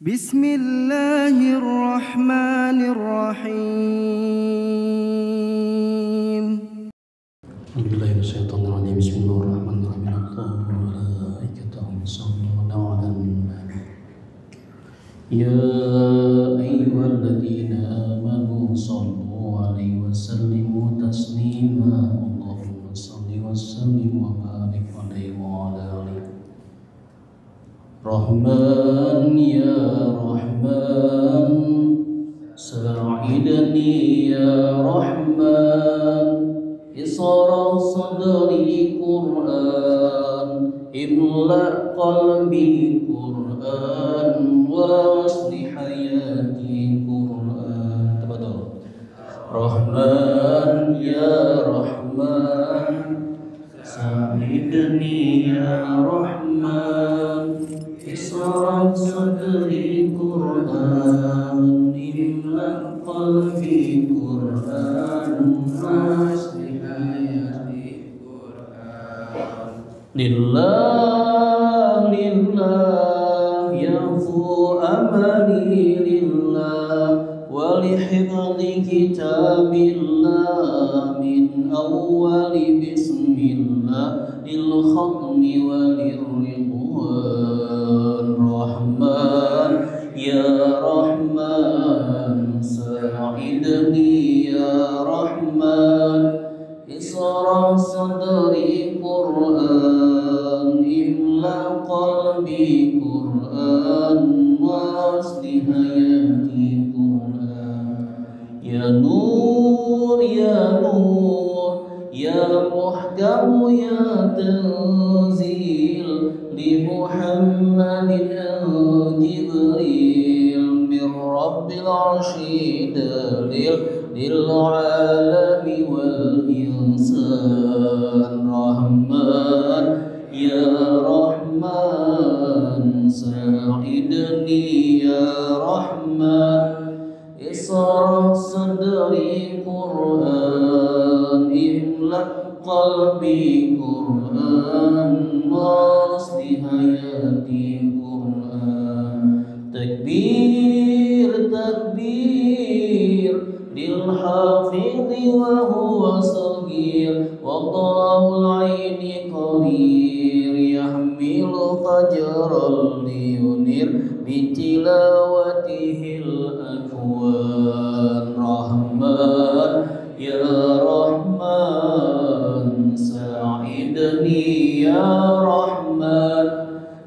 Bismillahirrahmanirrahim. Bismillahirrahmanirrahim. Bismillahirrahmanirrahim. Ya ayyuhalladzina amanu sallu alaihi wasallimu taslima. Allahumma salli wa sallim wa barik alaihi wa ala alihi. Rahman ya Rahman, sa'idni ya Rahman, isra sadri Qur'an, imla qalbi Qur'an, wasli hayati Qur'an. Tafadhal. Rahman ya Rahman, sa'idni ya Rahman, isra sadri Qur'an, imla qalbi Qur'an, wasli hayati Qur'an. Lillah lillah yafu amali lillah, walihifdhi kitabillah, min awwali bismillah lil khatmi walirridwan. Rahman ya Rahman, sa'idni ya Rahman, isra sadri Qur'an, imla qalbi Qur'an, wasli hayati Qur'an. Ya Nur ya Nur, ya Muhkam ya Tanzil, li Muhammadin Jibril, min Rabbil Arshi dalil, lil alami wal insan. Rahman ya Rahman, sa'idni ya Rahman, isra sadri Qur'an, imla qalbi Qur'an, wasli hayati Qur'an. Takbir takbir lil hafidhi wa huwa saghir, wadahul aini qarir, yahmilu fajran liyunir bitilawatihil akwan. Rahman ya Rahman, sa'idni ya Rahman,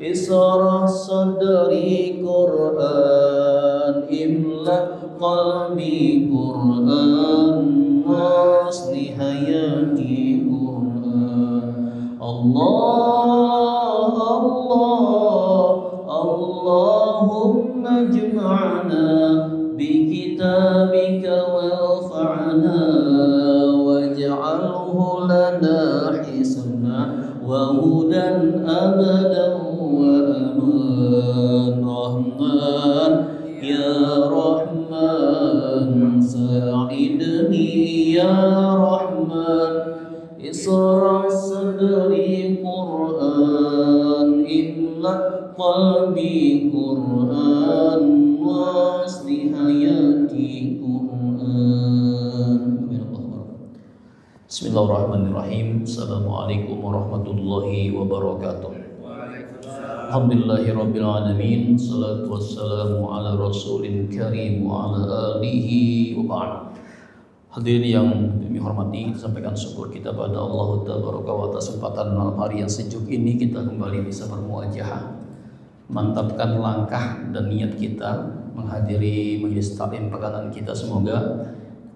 isra sadri Qur'an, imla qalbi Qur'an, wasli hayati Qur'an. Allah Allah Allahumma jama'na bi kitabika warfa'na, waj'alhu lana hisna wa hudan abadan wa aman. Rahman ya Rahman, sa'idni ya Rahman, isra sadri Qur'an, imla qalbi Qur'an, wasli hayati Qur'an. Bismillahirrahmanirrahim. Assalamualaikum warahmatullahi wabarakatuh. Alhamdulillahirabbil alamin, salatu wassalamu ala rasulin karim wa ala alihi wa ba'd. Hadirin yang kami hormati, sampaikan syukur kita pada Allah Tabaraka wa Ta'ala, kesempatan malam hari yang sejuk ini kita kembali bisa bermuajahah, mantapkan langkah dan niat kita menghadiri majelis taklim pekanan kita. Semoga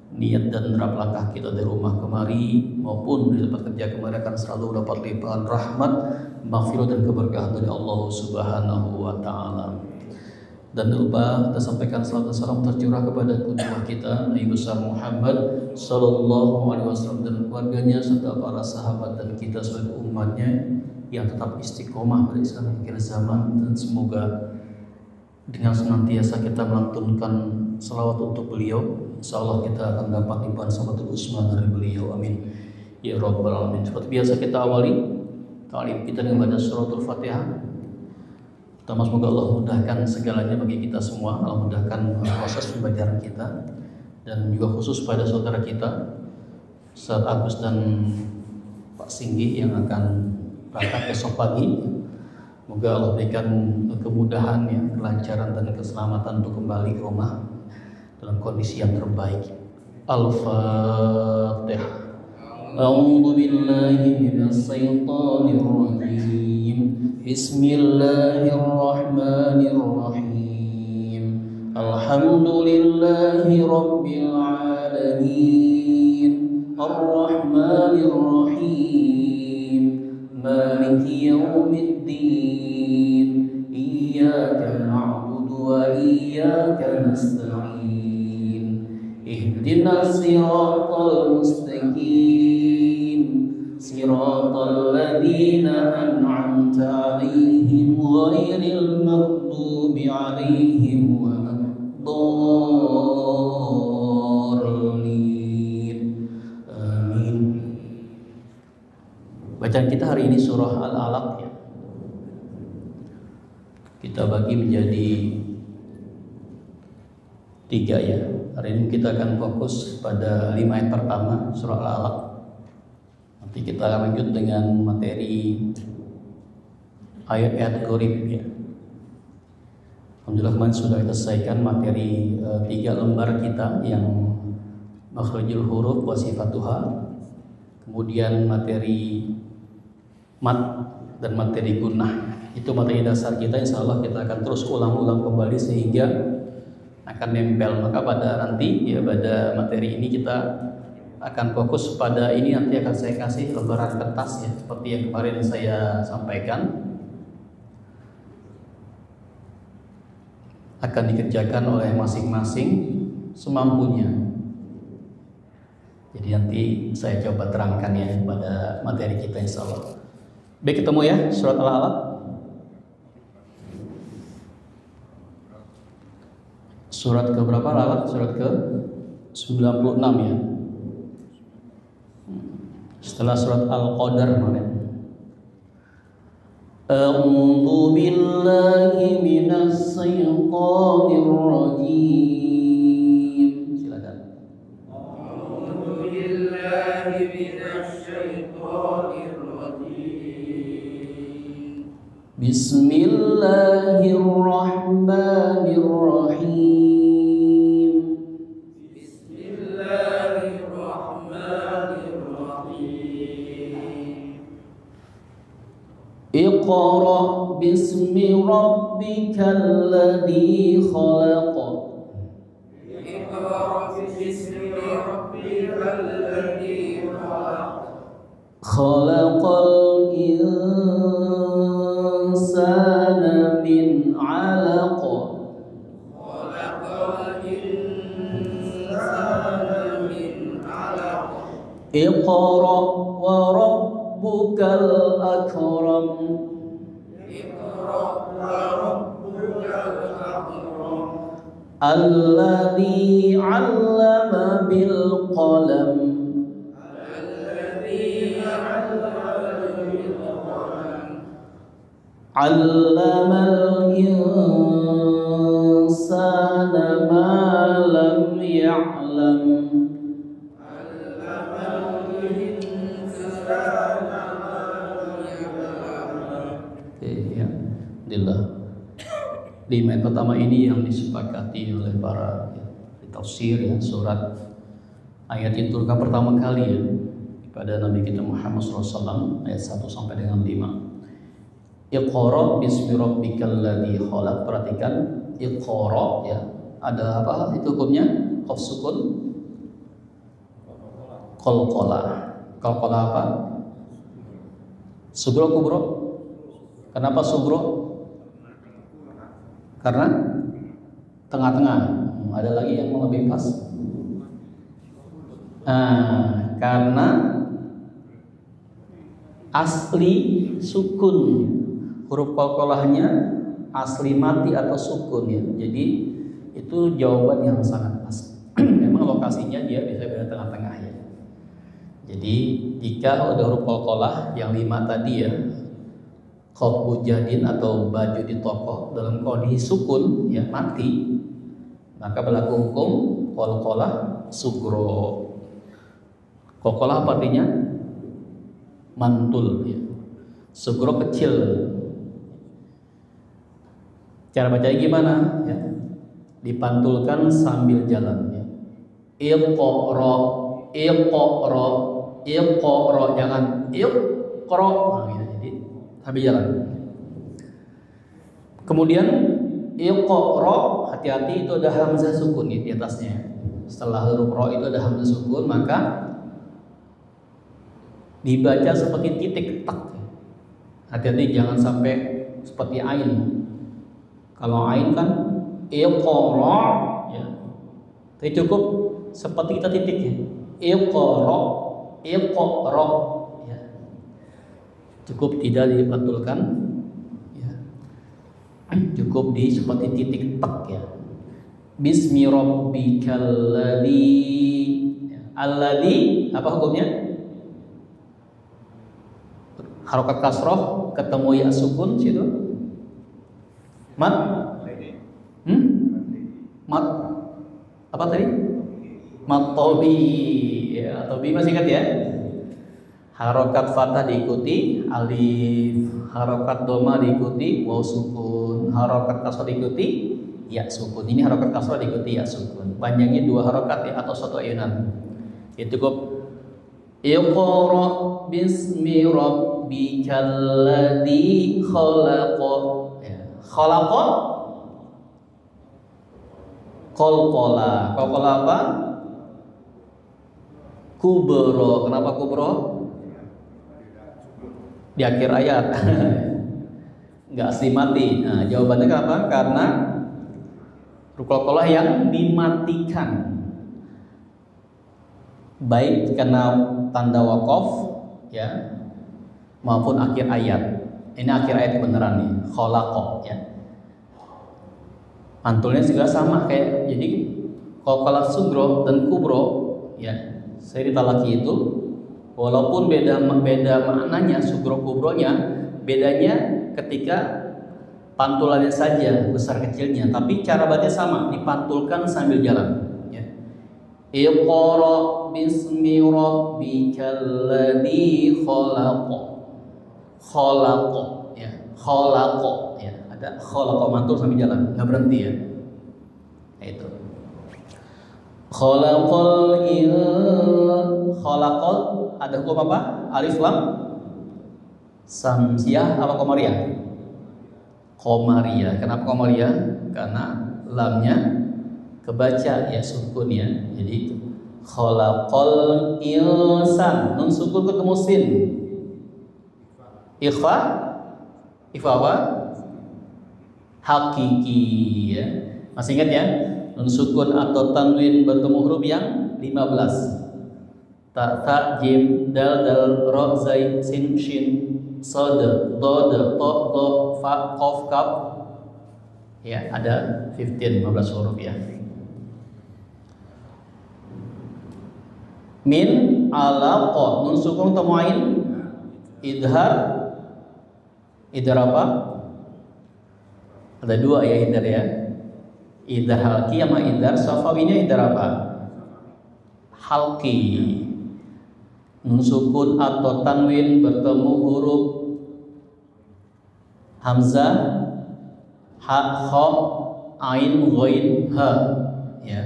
niat dan derap langkah kita dari rumah kemari maupun di tempat kerja kemari akan selalu dapat limpahan rahmat, maghfirah dan keberkahan dari Allah Subhanahu wa Ta'ala. Dan lupa kita sampaikan salam dan salam tercurah kepada qudwah kita Nabi besar Muhammad sallallahu alaihi wasallam dan keluarganya serta para sahabat dan kita sebagai umatnya yang tetap istiqomah pada Islam akhir zaman. Dan semoga dengan senantiasa kita melantunkan salawat untuk beliau, insyaallah kita akan dapat limpahan salawatul usma dari beliau. Amin ya rabbal alamin. Seperti biasa kita awali ta'lim kita dengan baca suratul Fatihah. Pertama, semoga Allah mudahkan segalanya bagi kita semua. Allah mudahkan proses pembelajaran kita, dan juga khusus pada saudara kita Ustaz Agus dan Pak Singgi yang akan berangkat besok pagi. Semoga Allah berikan kemudahan, ya, kelancaran dan keselamatan untuk kembali ke rumah dalam kondisi yang terbaik. Al-Fatihah. A'udzu billahi minasy syaithanir rajim. Bismillahirrahmanirrahim. Alhamdulillahi rabbil alamin. Ar-Rahmanir Rahim. Maliki yaumiddin. Iyyaka na'budu wa iyyaka nasta'in. Ihdinas siratal mustaqim. Siratal ladzina an'amta 'alaihim ghairil maghdubi 'alaihim waladdallin. Amin. Bacaan kita hari ini surah Al-Alaq, ya. Kita bagi menjadi 3, ya. Hari ini kita akan fokus pada 5 ayat pertama surah Al-Alaq. Nanti kita akan lanjut dengan materi ayat-ayat gharib, ya. Alhamdulillah kemarin sudah kita selesaikan materi 3 lembar kita yang makhrijul huruf wa sifatuha, kemudian materi mat dan materi gunnah. Itu materi dasar kita, insya Allah kita akan terus ulang-ulang kembali sehingga akan nempel. Maka pada nanti, ya, pada materi ini kita akan fokus pada ini. Nanti akan saya kasih lembaran kertas, ya, seperti yang kemarin saya sampaikan, akan dikerjakan oleh masing-masing semampunya. Jadi nanti saya coba terangkan, ya, pada materi kita insya Allah. Baik, ketemu, ya, surat Al-Alaq. Surat ke berapa Al-Alaq? Surat ke 96, ya. Setelah surat Al-Qadar kemarin. A'udzu billahi minasy syaithanir rajim. Silakan. A'udzu billahi minasy syaithanir rajim. Bismillahirrahmanirrahim. Iqra bismi rabbikal ladzi khalaq. Iqra bismi rabbikal ladzi khalaq. Khalaqal insana min 'alaq. Khalaqal insana min 'alaq. Iqra wa rabbukal akram. Iqra wa rabbukal akram. Alladzi 'allama bil qalam. Alladzi 'allama bil qalam. 'Allamal insana ma lam ya'lam. Di ayat pertama ini yang disepakati oleh para tafsir, ya, surat ayat itu turunkan pertama kali, ya, pada Nabi kita Muhammad SAW, ayat 1 sampai dengan 5. Iqra bismi rabbikal ladzi khalaq. Perhatikan Iqra, ya, ada apa itu hukumnya? Qaf sukun, qalqalah. Qalqalah apa? Sugro kubro. Kenapa sugro? Karena tengah-tengah. Ada lagi yang lebih pas? Karena asli sukun, huruf qalqalahnya asli mati atau sukun, ya. Jadi itu jawaban yang sangat pas. Memang lokasinya dia bisa berada tengah-tengah, ya. Jadi jika ada huruf qalqalah yang 5 tadi, ya, khotbu jadin atau baju di toko dalam kondisi sukun ya mati, maka berlaku hukum qalqalah sugro. Qalqalah apa artinya? Mantul ya. Sugro kecil. Cara bacanya gimana ya? Dipantulkan sambil jalan ya. Iqra, iqra, iqra, jangan iqra. Nah, gitu. Jadi sambil jalan. Kemudian iqra, hati-hati itu ada hamzah sukun ya, di atasnya. Setelah huruf ro itu ada hamzah sukun, maka dibaca seperti titik tak. Hati-hati jangan sampai seperti ain. Kalau ain kan iqra ya. Tapi cukup seperti kita titik ya. Iqra, iqra ya. Cukup tidak dipantulkan ya. Cukup di seperti titik tak ya. Bismi rabbikal ladzi ya. Alladzi apa hukumnya? Harokat kasroh ketemu ya sukun situ. Mat? Mat? Apa tadi? Mat tobi ya, tobi masih ingat ya? Harokat fathah diikuti alif, harokat doma diikuti waw sukun, harokat kasroh diikuti ya sukun. Ini harokat kasroh diikuti ya sukun. Panjangnya 2 harokat ya atau 1 ayunan. Itu cukup. Iqra bismi rabbikal ladzi khalaq. Ya. Khalaq qalqala. Qalqala apa? Kubro. Kenapa kubro? Di akhir ayat. Enggak asli mati. Nah, jawabannya kenapa? Karena qalqala yang dimatikan. Baik karena tanda waqaf ya maupun akhir ayat. Ini akhir ayat beneran nih, khalaqa ya. Pantulnya juga sama kayak jadi qalqalah sugro dan kubro ya. Saya ditalaki itu walaupun beda maknanya sugro kubronya, bedanya ketika pantulannya saja besar kecilnya, tapi cara bacanya sama, dipantulkan sambil jalan. Iqra bismi rabbikal ladzi khalaq. Khalaq ya, khalaq ya. Ada khalaq mantul sambil jalan, enggak berhenti ya. Nah, itu. Khalaqal khalaqal ada hukum apa? Alif lam samsiah apa qamariyah? Qamariyah. Kenapa qamariyah? Karena lamnya kebaca ya sukun ya. Jadi khalaqal insan nun sukun ketemu sin. Ikhfa apa? Hakiki ya. Masih ingat ya? Nun sukun atau tanwin bertemu huruf yang 15. Ta jim dal ra zai sin shin sad dad ta dha fa qaf kaf. Ya, ada 15 huruf ya. Min alaqa nun sukun ketemu ain idhar apa? Ada 2 ya idhar ya. Idhar halqi sama idhar safawinya idhar apa? Halqi. Nun sukun atau tanwin bertemu huruf hamzah ha kha ain ghain ha ya.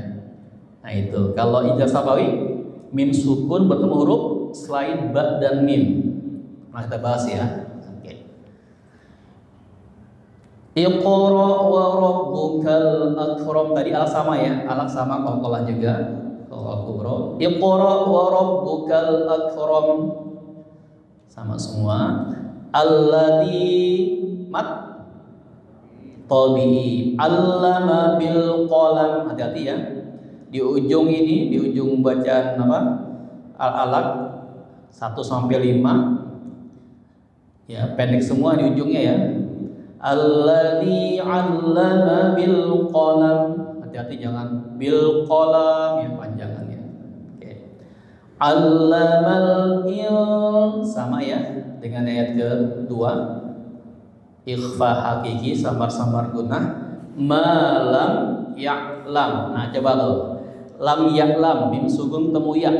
Nah itu kalau idhar safawi mim sukun bertemu huruf selain ba dan mim. Nah kita bahas ya. Oke. Iqra wa rabbukal akram tadi alak sama ya, alak sama qalqalah juga. Qalqalah kubra. Iqra wa rabbukal akram sama semua. Alladzi mat tabi'i allama bil qalam. Hati-hati ya. Di ujung ini, di ujung bacaan apa? Al-alaq 1 sampai 5. Ya, pendek semua di ujungnya ya. Alladzi 'allama bil qalam. Hati-hati jangan bil qalam ya panjangan ya. Oke. 'Allamal sama ya dengan ayat kedua. Ikhfa hakiki samar-samar gunah. Malam ya'lam. Nah, coba tuh. Lam ya'lam, mim sukun ketemu ya.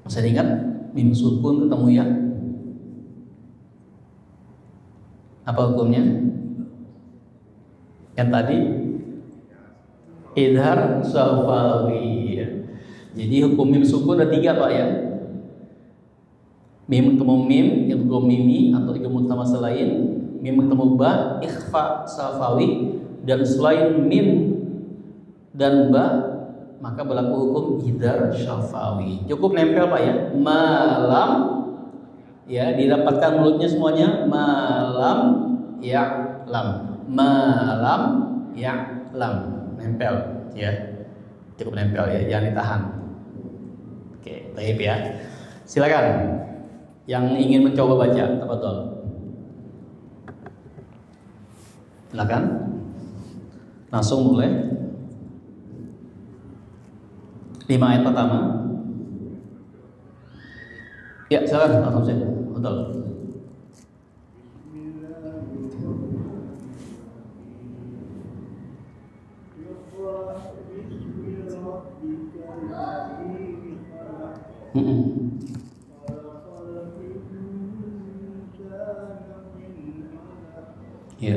Masih ingat? Mim sukun ketemu ya. Apa hukumnya? Yang tadi idhar syafawi. Jadi hukum mim sukun ada 3 Pak ya. Mim ketemu mim, yang ketemu mimi atau ketemu sama selain mim ketemu ba, ikhfa syafawi, dan selain mim dan ba maka berlaku hukum idhar syafawi. Cukup nempel Pak ya. Malam ya, didapatkan mulutnya semuanya. Malam ya'lam. Malam ya'lam. Nempel ya. Cukup nempel ya, jangan ditahan. Oke, baik ya. Silakan yang ingin mencoba baca, tafadhol. Silakan. Langsung mulai. 5 ayat pertama. Ya, silakan langsung saja. Betul. Ya.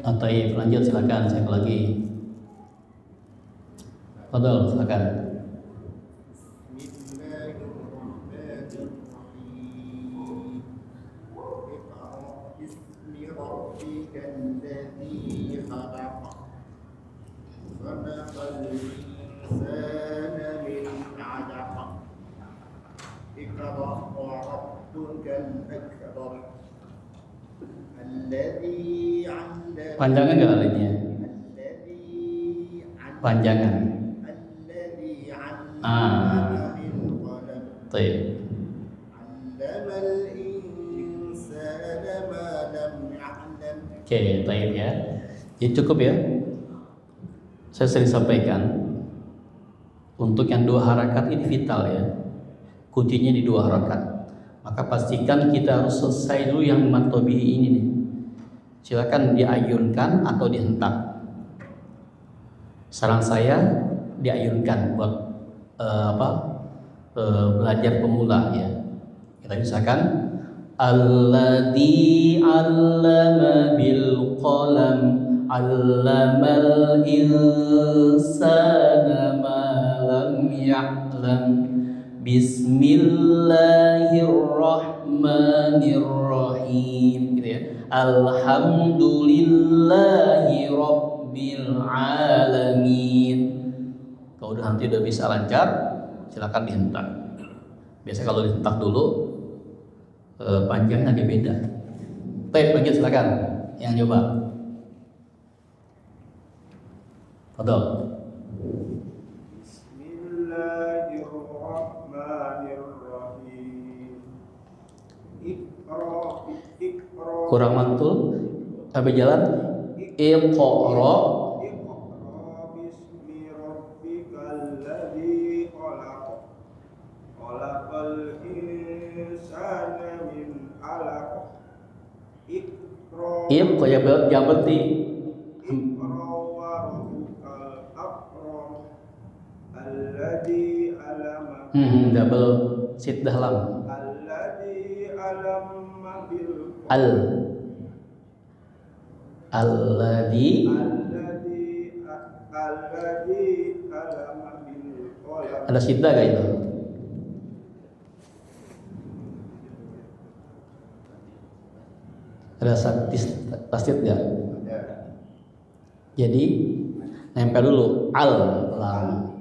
Atau lanjut silakan, saya lagi. Betul, silakan. Panjangan nggak alatnya? Panjangan. Baik. Oke, baik ya. Jadi cukup ya. Saya sering sampaikan untuk yang 2 harakat ini vital ya. Kuncinya di 2 harakat. Maka pastikan kita harus selesai dulu yang matobihi ini nih. Silakan diayunkan atau dihentak. Saran saya diayunkan buat belajar pemula ya. Kita misalkan alladzi 'allama bil qalam 'allamal insana ma lam ya'lam. Bismillahirrahmanirrahim gitu ya. Alhamdulillahi rabbil alamin. Kalau nanti udah bisa lancar, silakan dihentak. Biasanya kalau dihentak dulu panjangnya agak beda. Baik, lanjut silakan yang coba. Betul. Kurang mantul, sampai jalan. Iqra bismi rabbikal ladzi khalaq. Khalaqal insana min 'alaq. Iqra ya berarti Iqra wa rabbukal akram. Alladzi 'allama. Double siddah lam. Alladzi 'allama bil Alladzi alama bil qalam. Ada siddah gak itu? Ada tasdid gak? Jadi nempel dulu al lam.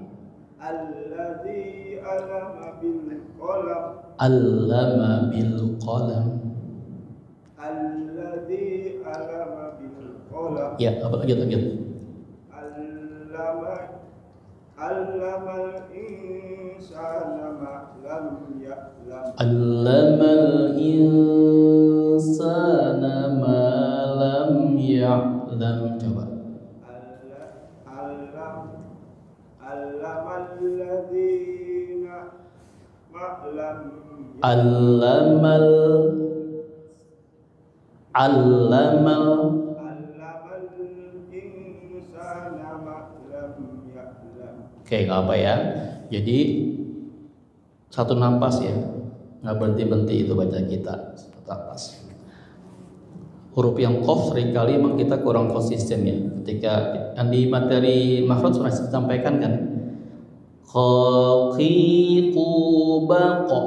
Alladzi alama bil qalam. Allama bil qalam. Alladzi alama bil qalam. Ya, apa lanjut. Allamal insana ma lam ya'lam. Allamal insana coba. Alladzina ma'lam Allamal insana ma'lam ya'lam. Oke, nggak apa ya. Jadi satu napas ya, nggak berhenti-berhenti itu baca kita satu napas. Huruf yang qaf seringkali memang kita kurang konsisten ya. Ketika yang di materi makhraj pernah disampaikan kan, qaqiqu baqa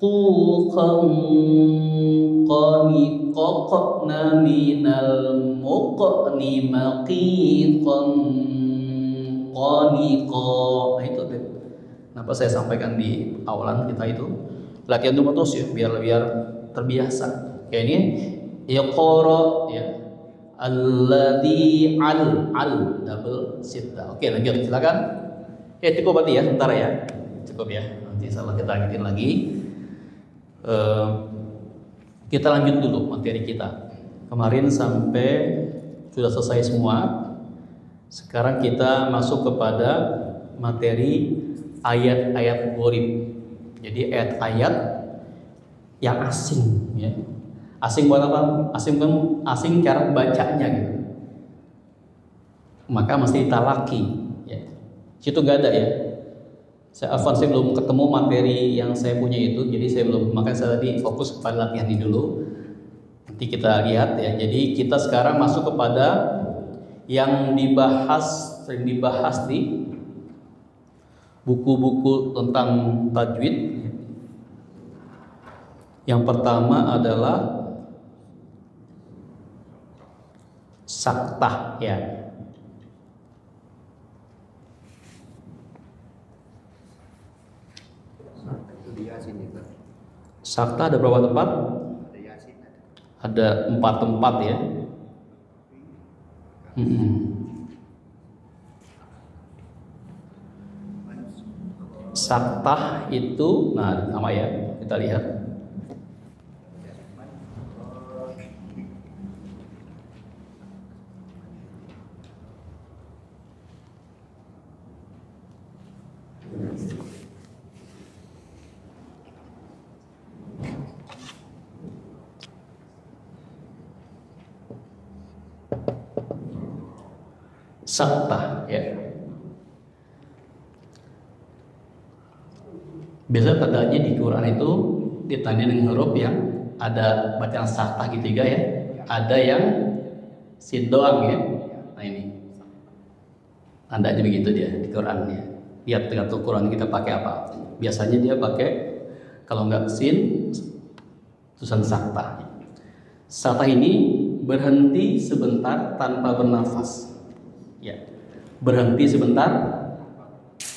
tuqam qaniqaqna minal muqni maqiqan qaniqa. Nah itu deh. Kenapa saya sampaikan di awalan kita itu latihan dulu terus ya, biar terbiasa. Kayak ini iqra ya, alladzi al double shiddah. Oke, lanjut silakan. Ya cukup berarti ya, sebentar ya. Cukup ya. Nanti insyaallah kita lanjutin lagi. Kita lanjut dulu materi kita. Kemarin sampai sudah selesai semua. Sekarang kita masuk kepada materi ayat-ayat gharib. Jadi ayat-ayat yang asing ya. Asing buat apa? Asing cara bacanya gitu. Maka mesti ditalaki ya. Situ nggak ada ya. Saya belum ketemu materi yang saya punya itu, jadi saya belum, makanya saya tadi fokus kepada latihan ini dulu. Nanti kita lihat ya. Jadi kita sekarang masuk kepada yang sering dibahas di buku-buku tentang tajwid. Yang pertama adalah saktah ya. Saktah ada berapa tempat? Ada 4 tempat ya. Saktah itu, nah nama ya, kita lihat. Saktah ya. Biasa tandanya di Quran itu ditanya dengan huruf yang ada bacaan saktah gitu ya. Ada yang sin doang ya. Nah ini tandanya begitu dia di Quran ya. Lihat tergantung Quran kita pakai apa. Biasanya dia pakai kalau nggak sin tulisan saktah. Saktah ini berhenti sebentar tanpa bernafas. Ya, berhenti sebentar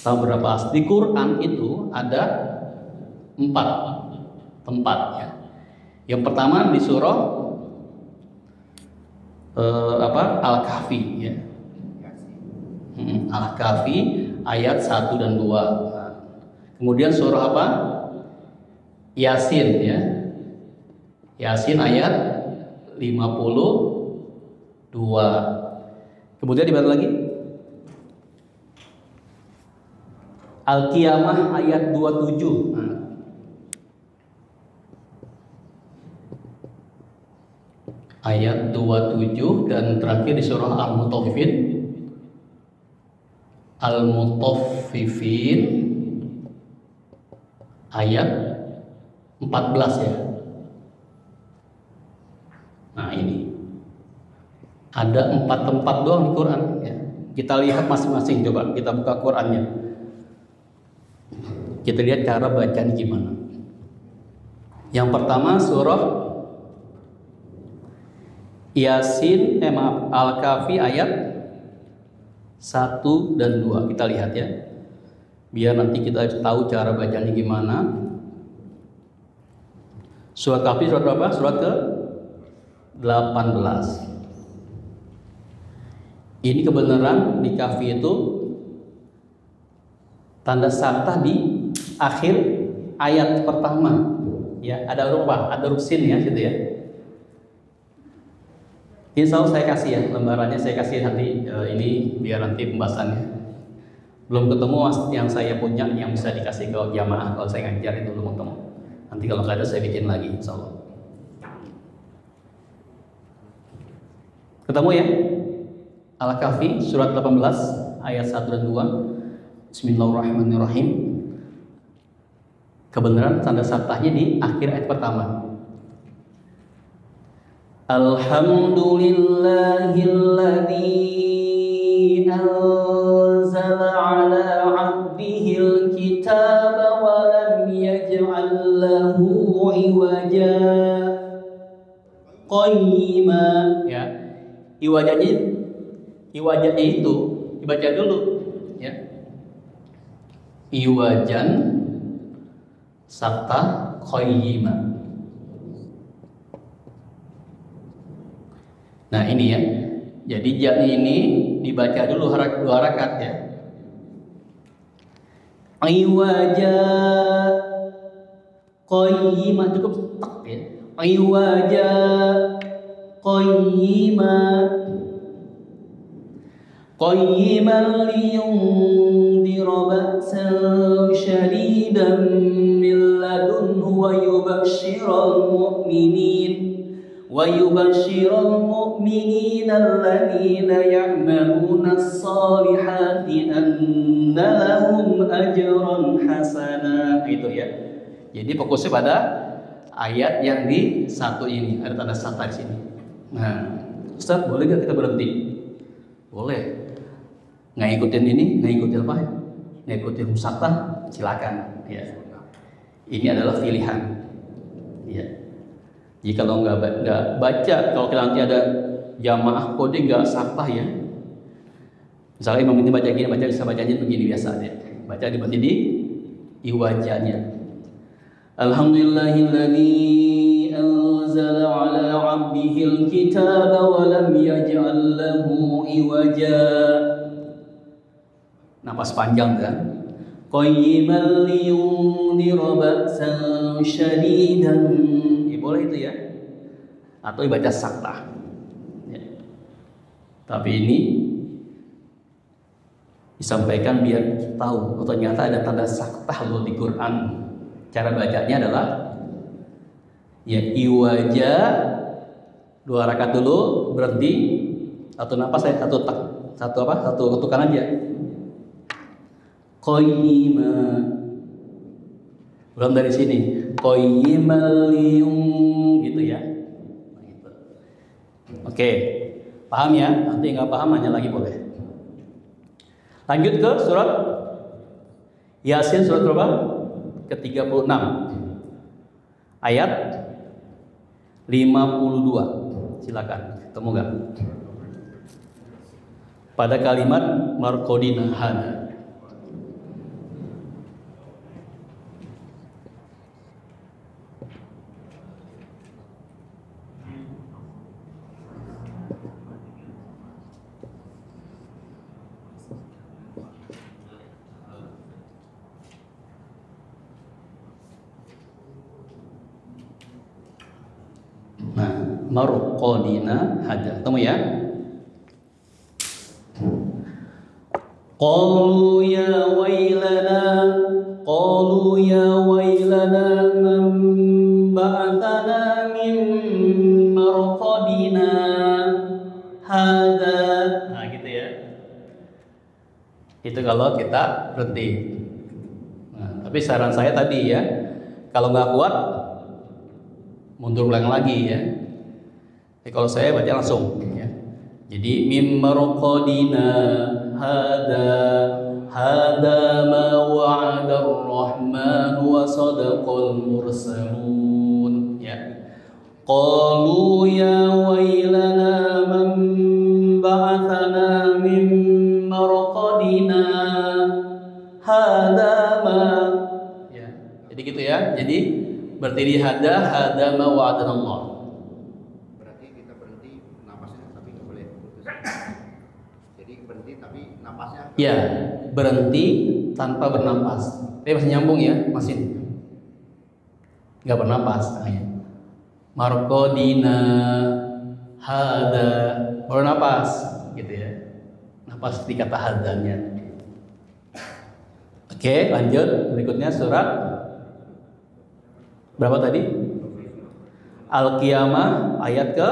tanpa bernafas. Di Quran itu ada 4 tempat ya. Yang pertama di surah Al-Kahfi ya. Al-Kahfi ayat 1 dan 2. Nah, kemudian surah apa? Yasin ya. Yasin ayat 52. Kemudian di mana lagi? Al-Qiyamah ayat 27. Nah. Ayat 27 dan terakhir di surah Al-Mutaffifin ayat 14 ya. Nah ini ada 4 tempat doang di Quran ya. Kita lihat masing-masing, coba kita buka Qurannya. Kita lihat cara bacaan gimana. Yang pertama surah Yasin, Al-Kahfi ayat 1 dan 2. Kita lihat ya. Biar nanti kita tahu cara bacanya gimana. Surat Kahfi surat berapa? Surat ke 18. Ini kebenaran di Kahfi itu tanda saktah di akhir ayat pertama. Ya, ada huruf apa? Ada huruf sin ya, gitu ya. Insya Allah saya kasih ya lembarannya, saya kasih nanti ini biar nanti pembahasannya. Belum ketemu yang saya punya yang bisa dikasih ke jamaah kalau saya ngajar itu belum ketemu. Nanti kalau nggak ada saya bikin lagi insya Allah. Ketemu ya? Al-Kahfi surat 18 ayat 1 dan 2. Bismillahirrahmanirrahim. Kebenaran tanda saktahnya di akhir ayat pertama. Alhamdulillahilladzi anzala ala 'abdihil kitaba wa lam yaj'al lahu 'iwaja qayyima. Ya. Iwajanya itu dibaca dulu ya. Iwajan sakta qayyima. Nah ini ya, jadi jani ini dibaca dulu dua harakat ya. Iwaja qayyima, cukup tak ya. Iwaja qayyima, qayyiman liyundira ba'san syadidan min ladunhu wa yubashshiral mu'minin alladhina ya'maluna as-salihati anna lahum ajran hasana. Itu ya. Jadi fokusnya pada ayat yang di satu ini, ada tanda sakta di sini. Nah, Ustaz, boleh gak kita berhenti? Boleh. Nggak ikutin ini, nggak ikutin apa? Nggak ikutin sakta, silakan. Ya. Ini adalah pilihan. Ya. Jika kalau nggak baca, kalau nanti ada jamaah kode nggak sakta ya. Misalnya imam ini baca gini, bisa bacanya begini biasa deh. Baca dibantu di iwajanya. Alhamdulillahilladzi anzala ala 'abdihil kitaba wa lam yaj'al lahu iwaja. Napas panjang kan? Qayyiman liyundira ba'san syadidan. Boleh itu ya. Atau dibaca sakta. Ya. Tapi ini disampaikan biar kita tahu ternyata ada tanda sakta loh di Quran. Cara bacanya adalah ya iwaja, dua rakaat dulu berhenti, satu napas saya satu ketukan aja. Qayyima, ulang dari sini. Qayyimal liyum, gitu ya. Gitu. Oke, paham ya? Nanti nggak paham nanya lagi boleh. Lanjut ke surat Yasin surat berapa? Ke-36 ayat 52. Silakan, ketemu nggak? Pada kalimat marqadina hada. Marqadina hada. Ketemu ya? Qalu ya wailana man ba'athana min marqadina hada. Nah gitu ya. Itu kalau kita berhenti. Nah, tapi saran saya tadi ya, kalau nggak kuat mundur ulang lagi ya. Kalau saya baca langsung ya. Jadi mim marqadina hada ma wa'ada ar-rahman wa sadaqal mursalun ya. Qalu ya wailana man ba'athana min marqadina hada ma ya. Jadi gitu ya. Jadi berdiri hada ma wa'ada Allah. Ya, berhenti tanpa bernapas. Tapi masih nyambung ya, masih nggak bernapas. Marqadina hada, baru napas gitu ya. Napas di kata hadanya. Oke, lanjut berikutnya surat berapa tadi? Al-Qiyamah ayat ke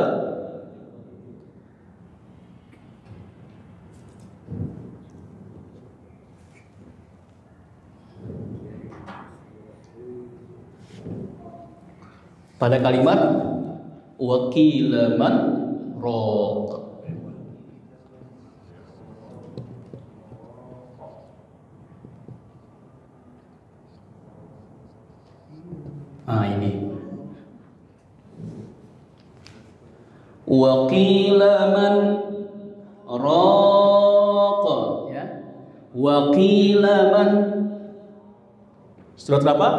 pada kalimat wakilaman roq. Ini wakilaman roq ya. Wakilaman surat berapa?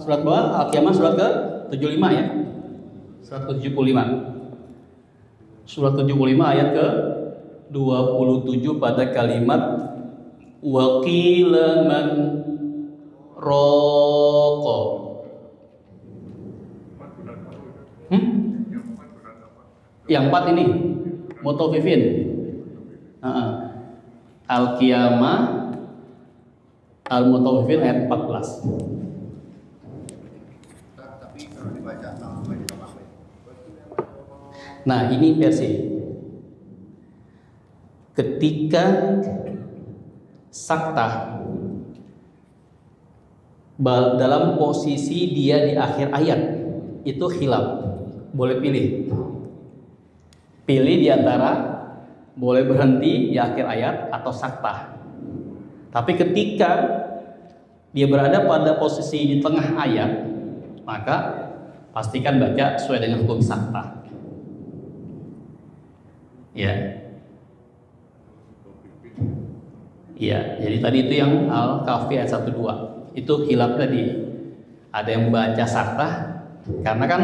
Surat berapa? Al-Qiyamah surat ke 75 ya. Surat ke-75. Surat 75 ayat ke 27 pada kalimat waqilaman raqa. Yang 4 ini mutafifin. Al-Qiyamah Al-Mutafifin ayat 14. Nah, ini versi. Ketika saktah dalam posisi dia di akhir ayat, itu khilaf. Boleh pilih. Pilih di antara boleh berhenti di akhir ayat atau saktah. Tapi ketika dia berada pada posisi di tengah ayat, maka pastikan baca sesuai dengan hukum saktah. Ya. Ya, jadi tadi itu yang Al-Kahfi ayat 1-2. Itu khilaf tadi. Ada yang baca saktah karena kan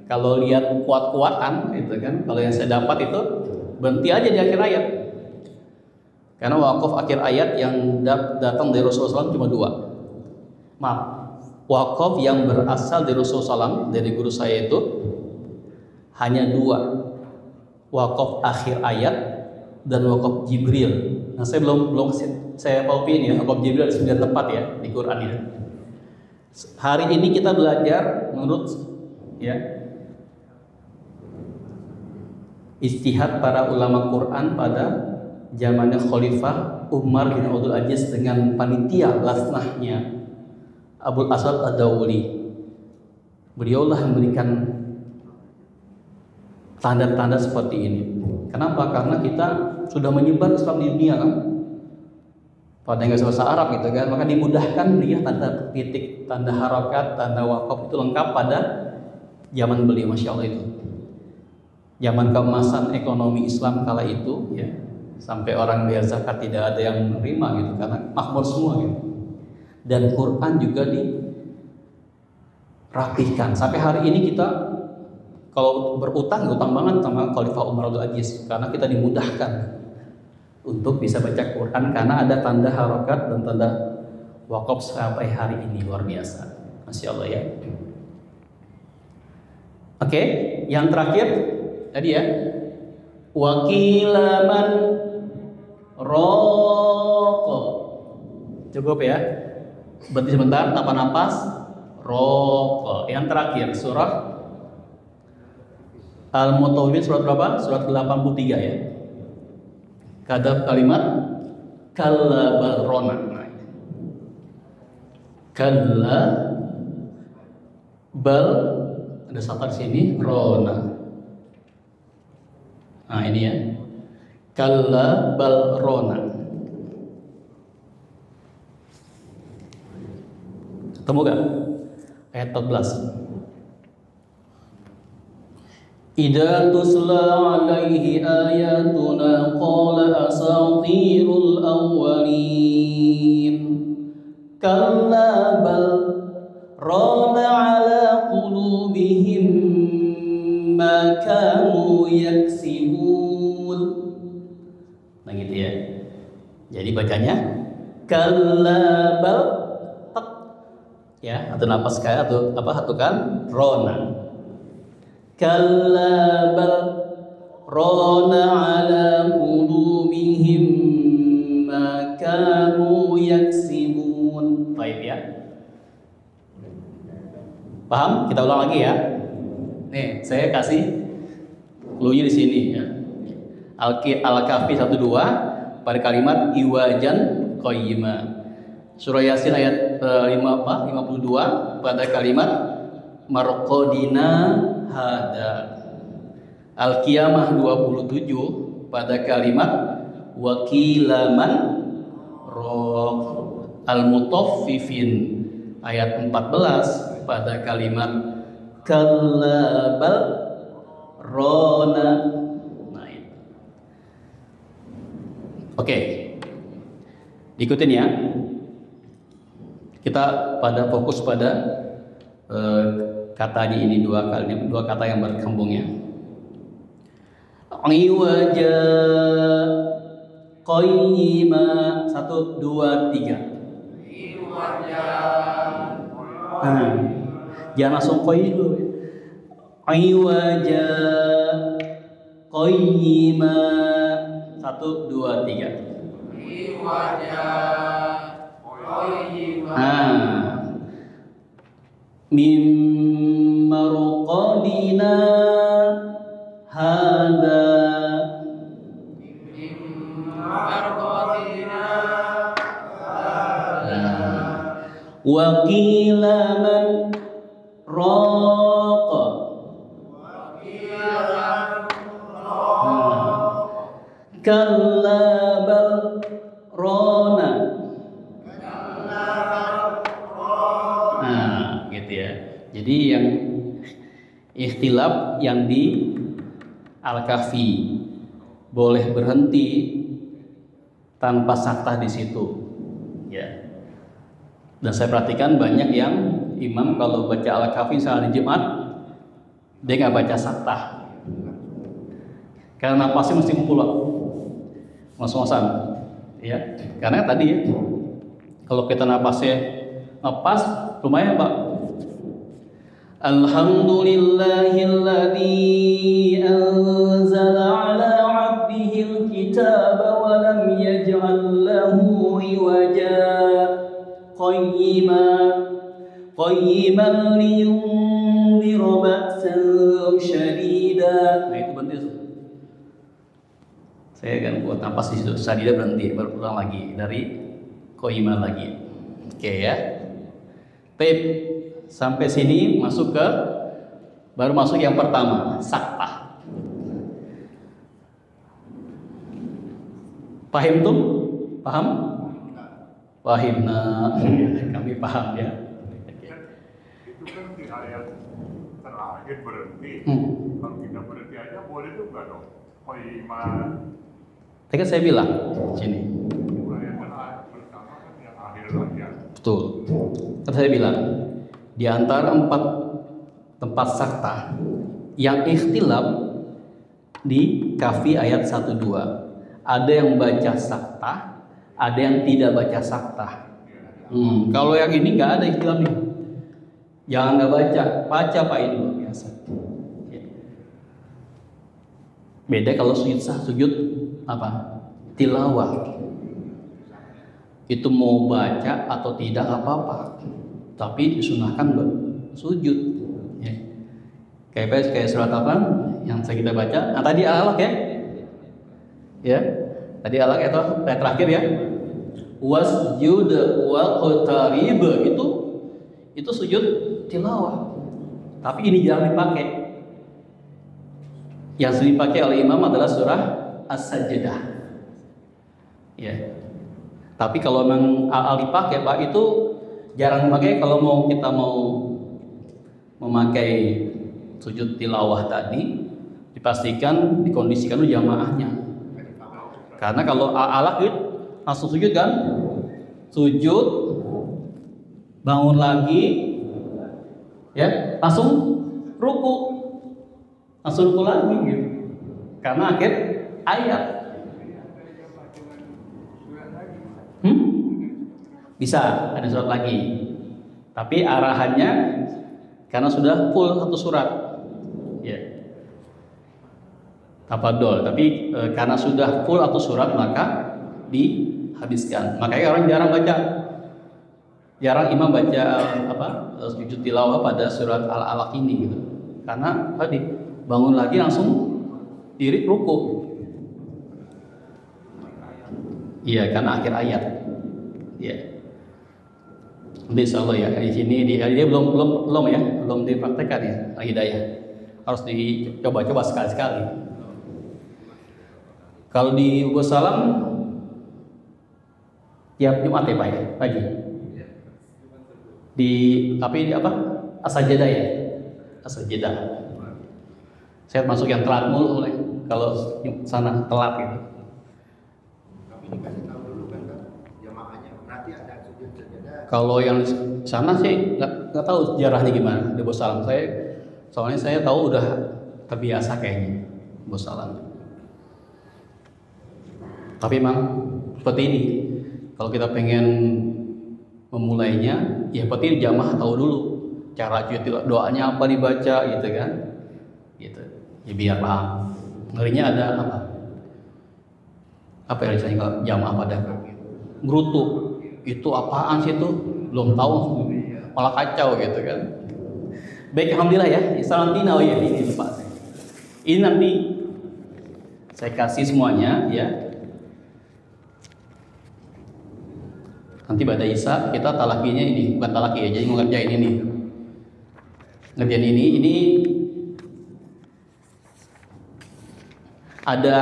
kalau lihat kuat-kuatan gitu kan, kalau yang saya dapat itu berhenti aja di akhir ayat. Karena wakaf akhir ayat yang datang dari Rasulullah SAW cuma 2. Maaf, wakaf yang berasal dari Rasulullah SAW dari guru saya itu hanya 2. Wakaf akhir ayat dan wakaf Jibril. Nah, saya belum saya paupin ya, wakaf Jibril ada 9 tempat ya di Quran ya. Hari ini kita belajar menurut ya ijtihad para ulama Quran pada zamannya Khalifah Umar bin Abdul Aziz dengan panitia lasnahnya Abul Asad Ad-Dawli. Beliaulah memberikan tanda-tanda seperti ini. Kenapa? Karena kita sudah menyebar Islam di dunia kan. Pada yang bahasa Arab gitu kan, maka dimudahkan dia tanda titik, tanda harokat, tanda wakaf itu lengkap pada zaman beliau, masya Allah itu. Zaman keemasan ekonomi Islam kala itu ya, sampai orang bayar zakat tidak ada yang menerima gitu karena makmur semua gitu. Dan Quran juga dirapihkan. Sampai hari ini kita kalau berutang banget sama Khalifah Umar Abdul Aziz karena kita dimudahkan untuk bisa baca Quran karena ada tanda harokat dan tanda wakaf sampai hari ini. Luar biasa, masya Allah ya. Oke, yang terakhir tadi ya, wakilaman roko. Cukup ya, berhenti sebentar, tahan napas. Roko. Yang terakhir surah Al-Mutawwifin surat berapa? Surat ke-83 ya. Kadab kalimat kalla bal rona. Kalla bal ada satu di sini rona. Nah ini ya. Kalla bal rona. Ketemu gak? Ayat 14. Idza tusla alaihi ayatuna qala asatirul awwalin. Kalla bal rana ala qulubihim ma kanu yaksibun. Nah gitu ya. Jadi bacanya kalla bal ya, atau napas kayak atau apa hatukan rona. Kalla bal rana ala qulubihim ma kanu yaksibun. Baik ya. Paham? Kita ulang lagi ya. Nih, saya kasih clue-nya di sini ya. Al-Kahfi 1:2 pada kalimat iwajan qayyima. Surah Yasin ayat 52 pada kalimat marqadina hada. Al-Qiyamah 27 pada kalimat wakilaman raq. Al-Mutaffifin ayat 14 pada kalimat kallabal rona. Nah, itu. Oke. Ikutin ya. Kita pada fokus pada kata ini dua kata yang berkembung ya. Iwaja qayyima 1 2 3. Iwaja. Jangan langsung koi dulu. Iwaja qayyima 1 2 3. Iwaja qayyima. Mim marqadina hada. Mim marqadina hada. Wa qila man raqa. Kalla bal rona. Nah, gitu ya. Jadi yang ikhtilaf yang di Al-Kahfi boleh berhenti tanpa saktah di situ. Ya. Dan saya perhatikan banyak yang imam kalau baca Al-Kahfi saat di Jumat dia nggak baca saktah karena napasnya mesti pulang ngos-ngosan ya, karena tadi ya, kalau kita napasnya ngepas lumayan Pak. Alhamdulillahilladzi anzala ala 'abdihil kitaba wa lam yaj'al lahu iwaja qayyiman liyundhira ba'san syadida. Nah itu penting. Saya akan buat napas di situ. Syadida berhenti, baru ulang lagi dari qayyiman lagi. Oke ya. Tip sampai sini baru masuk yang pertama, saktah. Paham tuh? Paham? Pahimna, kami paham ya. Itu kan di ayat terakhir berhenti. Kalau kita berhenti aja boleh juga dong. Qayyimah. Tadi kan saya bilang sini. Ayat pertama kan yang akhir lagi. Betul. Kan saya bilang di antara 4 tempat saktah yang ikhtilaf di Kahfi ayat 1-2. Ada yang baca saktah, ada yang tidak baca saktah. Kalau yang ini nggak ada ikhtilaf nih. Jangan nggak baca Pak itu biasa. Beda kalau sujud apa? Tilawah. Itu mau baca atau tidak apa-apa. Tapi disunahkan sujud. Ya. Kayak surat apa yang kita baca? Nah tadi Al-Alaq ya. Ya. Tadi Al-Alaq itu ayat terakhir ya. Wasjud waqtarib itu sujud tilawah. Tapi ini jangan dipakai. Yang dipakai oleh imam adalah surah As-Sajdah. Ya. Tapi kalau memang al dipakai Pak itu jarang dipakai kalau kita mau memakai sujud tilawah tadi, dipastikan dikondisikan dulu jamaahnya. Karena kalau al langsung sujud kan? Sujud, bangun lagi, ya langsung ruku lagi gitu. Karena akhir ayat. Bisa ada surat lagi, tapi arahannya karena sudah full satu surat, ya. tafadhol. Tapi karena sudah full atau surat maka dihabiskan. Makanya orang jarang imam baca sujud tilawah pada surat Al-Alaq ini gitu. Karena tadi bangun lagi langsung diri ruku. Iya, karena akhir ayat. Iya. Nanti insyaallah ya di sini dia belum dipraktekkan ya Al-Hidayah. Harus dicoba-coba sekali-sekali. Kalau di Salam tiap Jumat ya Pak ya, pagi. Di As-Sajdah ya. As-Sajdah. Saya masuk yang telat mulu kalau sana telat gitu. Tapi dikasih tahu dulu kan jamaahnya nanti ada sujud sajadah. Kalau yang sana sih nggak tahu sejarahnya gimana di Salam. Soalnya saya tahu udah terbiasa kayaknya Salam. Tapi memang seperti ini. Kalau kita pengen memulainya, ya seperti jamaah tahu dulu cara doanya apa dibaca gitu kan. Gitu. Ya biar paham. Ngerinya ada apa? Apa yang disebut jamaah pada gerutu. Itu apaan sih itu? Belum tahu, malah kacau gitu kan. Baik, alhamdulillah ya. Salantina ya ini lupa saya. Ini nanti saya kasih semuanya ya. Nanti pada Isya kita talakinya ini, bukan talaki ya, jadi ngerjain ini. Ngerjain ini ada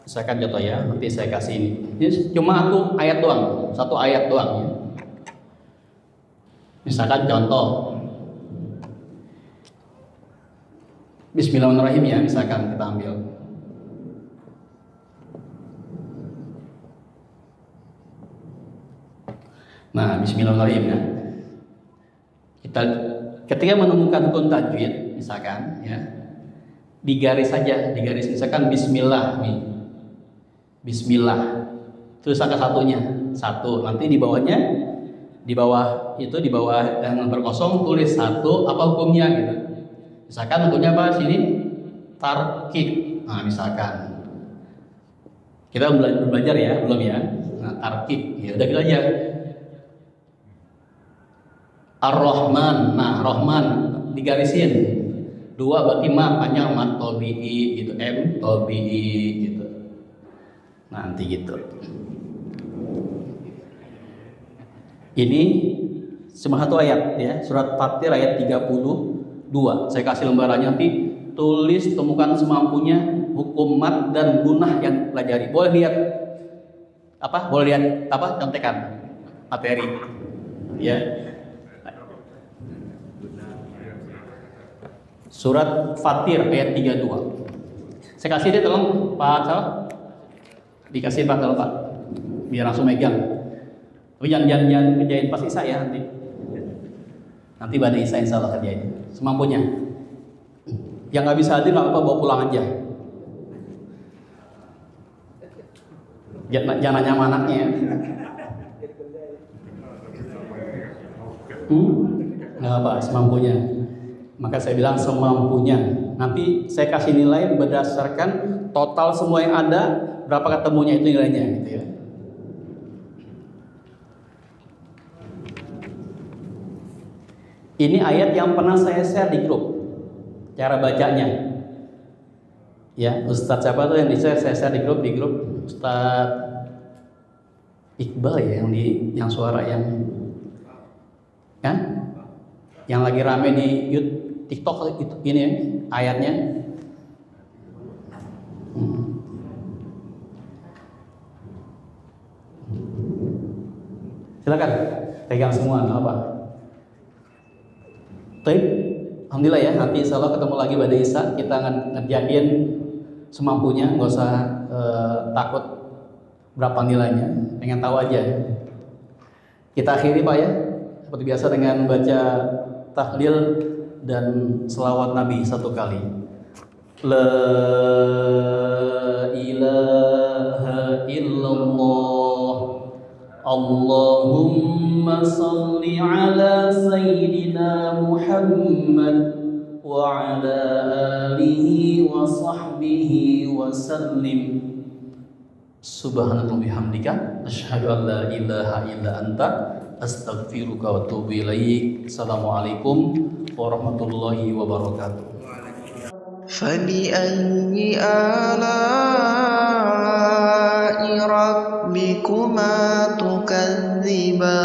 misalkan contoh ya, nanti saya kasih ini. Ini cuma satu ayat doang ya. Misalkan contoh Bismillahirrahmanirrahim ya, misalkan kita ambil. Nah, Bismillahirrahmanirrahim ya. Kita ketika menemukan hukum tajwid, misalkan ya, digaris misalkan Bismillah nih. Bismillah. Terus angka satunya, satu. Nanti di bawah yang nomor kosong tulis satu apa hukumnya gitu. Misalkan hukumnya apa sini? Tarkib. Nah, misalkan kita belajar ya, belum ya? Nah, tarkib. Ya udah gitu aja. Ar-Rahman. Nah, Rahman digarisin. 2 berarti ma panjang mat tabi'i gitu, m tabi'i gitu. Nanti gitu. Ini cuma satu ayat ya, surat Fatir ayat 32. Saya kasih lembarannya, nanti tulis temukan semampunya hukum mat dan gunah yang pelajari. Boleh lihat contekan materi ya. Surat Fatir ayat 32. Saya kasih dia tolong Pak Sal. Dikasih Pak tolong Pak. Biar langsung megang. Tapi jangan kerjain pas Isya ya nanti. Nanti pada Isya insya Allah kerjain semampunya. Yang nggak bisa hadir nggak apa-apa, bawa pulang aja. Jangan nanya sama anaknya ya. Nggak apa, semampunya. Maka saya bilang semampunya. Nanti saya kasih nilai berdasarkan total semua yang ada, berapa ketemunya itu nilainya gitu ya. Ini ayat yang pernah saya share di grup cara bacanya. Ya, Ustadz siapa tuh yang saya share di grup Ustadz Iqbal ya, yang suara yang kan? Yang lagi rame di YouTube TikTok itu ini ya, ayatnya. Silakan pegang semua, nggak apa. Baik, alhamdulillah ya. Nanti insya Allah ketemu lagi pada Isya. Kita ngerjain semampunya, nggak usah takut berapa nilainya. Pengen tahu aja. Kita akhiri Pak ya, seperti biasa dengan baca tahlil dan selawat Nabi 1 kali. La ilaha illallah, Allahumma salli ala sayyidina Muhammad وعلى آله وصحبه وسلم. Subhanallah bihamdika asyhadu an la ilaha illa anta astaghfiruka wa atubu ilaik. Assalamualaikum warahmatullahi wabarakatuh. فبأي آلاء ربكما تكذبان